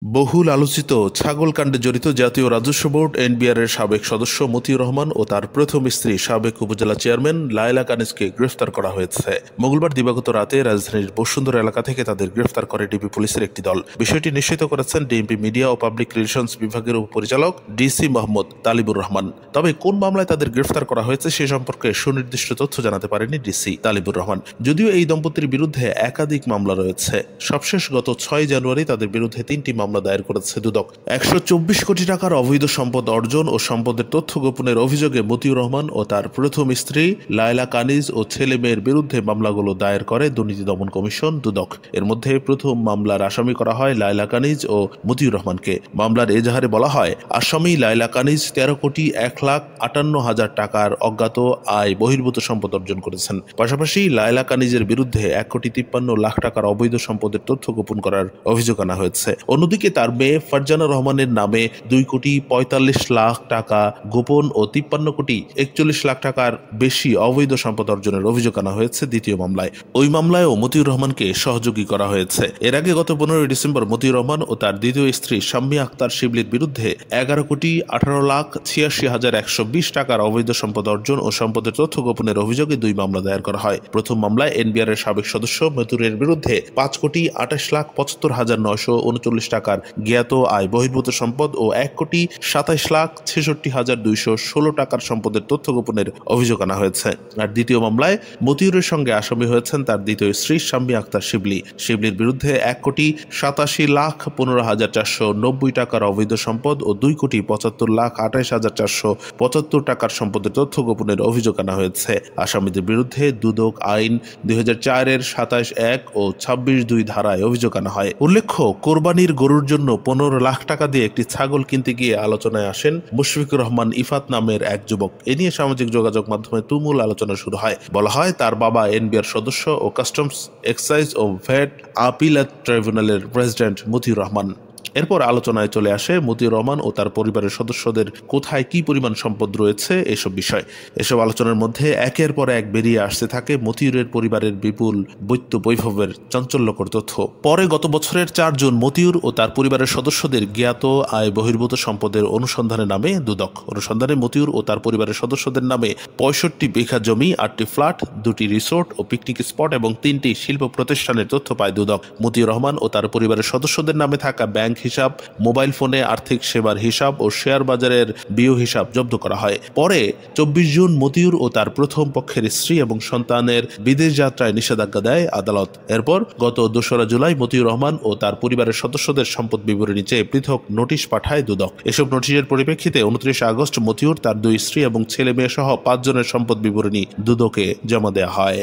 বহুল আলোচিত ছাগলকাণ্ডে জড়িত জাতীয় রাজস্ব বোর্ড এনবিআর এর সাবেক সদস্য মতিউর রহমান ও তার প্রথম স্ত্রী সাবেক উপজেলা চেয়ারম্যান লায়লা কানিজকে গ্রেফতার করা হয়েছে। মঙ্গলবার দিবাগত রাতে রাজধানীর বসুন্ধরা এলাকা থেকে তাদের গ্রেফতার করে ডিবি পুলিশের একটি দল। বিষয়টি নিশ্চিত করেছেন ডিএমপি মিডিয়া ও পাবলিক রিলেশনস বিভাগের উপপরিচালক ডিসি মোহাম্মদ তালিবুর রহমান। তবে কোন মামলায় তাদের গ্রেফতার করা হয়েছে সে সম্পর্কে সুনির্দিষ্ট তথ্য জানাতে পারেনি ডিসি তালিবুর রহমান। যদিও এই দম্পতির বিরুদ্ধে একাধিক মামলা রয়েছে। সবশেষ গত 6 জানুয়ারি তাদের বিরুদ্ধে 3টি মামলা দায়ের করেছে দুদক। 124 কোটি টাকার অবৈধ সম্পদ অর্জন ও সম্পদের তথ্য গোপনের অভিযোগে মতিউর রহমান ও তার প্রথম স্ত্রী লায়লা কানিজ ও ছেলে মেয়ের বিরুদ্ধে মামলাগুলো দায়ের করে দুর্নীতি দমন কমিশন দুদক। এর মধ্যে প্রথম মামলার আসামি করা হয় লায়লা কানিজ ও মতিউর রহমানকে। মামলার এজাহারে বলা হয়, আসামি লায়লা কানিজ 13,51,58,000 টাকার অজ্ঞাত আয় বহির্ভূত সম্পদ অর্জন করেছেন। পাশাপাশি লায়লা কানিজের বিরুদ্ধে 1,53,00,000 টাকার অবৈধ সম্পদের তথ্য গোপন করার অভিযোগ আনা হয়েছে। অন্যদিকে তার মেয়ে ফারজানা রহমানের নামে 2,45,00,000 টাকা গোপন ও 53,41,00,000 টাকার বেশি অবৈধ সম্পদ অর্জনের অভিযোগ আনা হয়েছে দ্বিতীয় মামলায়। ওই মামলায়ও মতিউর রহমানকে সহযোগী করা হয়েছে। এর আগে গত 15 ডিসেম্বর মতিউর রহমান ও তার দ্বিতীয় স্ত্রী শাম্মী আক্তার শিবলির বিরুদ্ধে 11,18,86,120 টাকার অবৈধ সম্পদ অর্জন ও সম্পদের তথ্য গোপনের অভিযোগে 2 মামলা দায়ের করা হয়। প্রথম মামলায় এনবিআর এর সাবেক সদস্য মতিউরের বিরুদ্ধে 5,28,75,939 টাকার জ্ঞাত আয় বহির্ভূত সম্পদ ও 1,27,66,216 টাকার সম্পদের তথ্য গোপনের অভিযোগ আনা হয়েছে। আর দ্বিতীয় মামলায় মতিউরের সঙ্গে আসামি হয়েছেন তার দ্বিতীয় স্ত্রী শাম্মী আক্তার শিবলি। শিবলির বিরুদ্ধে 1,87,15,490 টাকার অবৈধ সম্পদ ও 2,75,28,475 টাকার সম্পদের তথ্য গোপনের অভিযোগ আনা হয়েছে। আসামিদের বিরুদ্ধে দুদক আইন 2004 এর 27(1) ও 26(2) ধারায় অভিযোগ আনা হয়। উল্লেখ্য, কোরবানির গরুর জন্য 15 লাখ টাকা দিয়ে একটি ছাগল কিনতে গিয়ে আলোচনায় আসেন মুশফিকুর রহমান ইফাত নামের এক যুবক। এ নিয়ে সামাজিক যোগাযোগ মাধ্যমে তুমুল আলোচনা শুরু হয়। বলা হয়, তার বাবা এনবিআর সদস্য ও কাস্টমস, এক্সাইজ ও ভ্যাট আপিলেট ট্রাইব্যুনালের প্রেসিডেন্ট মতিউর রহমান। এরপর আলোচনায় চলে আসে মতিউর রহমান ও তার পরিবারের সদস্যদের কোথায় কি পরিমাণ সম্পদ রয়েছে এসব বিষয়। এসব আলোচনার মধ্যে একের পর এক বেরিয়ে আসতে থাকে মতিউরের পরিবারের বিপুল বৈত্য বৈভবের চাঞ্চল্যকর তথ্য। পরে গত বছরের 4 জুন মতিউর ও তার পরিবারের সদস্যদের জ্ঞাত আয় বহির্ভূত সম্পদের অনুসন্ধানে নামে দুদক। অনুসন্ধানে মতিউর ও তার পরিবারের সদস্যদের নামে 65 বিঘা জমি, 8টি ফ্ল্যাট, 2টি রিসোর্ট ও পিকনিক স্পট এবং 3টি শিল্প প্রতিষ্ঠানের তথ্য পায় দুদক। মতিউর রহমান ও তার পরিবারের সদস্যদের নামে থাকা ব্যাংক হিসাব, মোবাইল ফোনে আর্থিক সেবার হিসাব ও শেয়ার বাজারের বিও হিসাব জব্দ করা হয়। পরে 24 জুন মতিউর ও তার প্রথম পক্ষের স্ত্রী এবং সন্তানের বিদেশ যাত্রায় নিষেধাজ্ঞা দেয় আদালত। এরপর গত 2রা জুলাই মতিউর রহমান ও তার পরিবারের সদস্যদের সম্পদ বিবরণী চেয়ে পৃথক নোটিশ পাঠায় দুদক। এসব নোটিশের পরিপ্রেক্ষিতে 29 আগস্ট মতিউর, তার 2 স্ত্রী এবং ছেলে মেয়ে সহ 5 জনের সম্পদ বিবরণী দুদকে জমা দেওয়া হয়।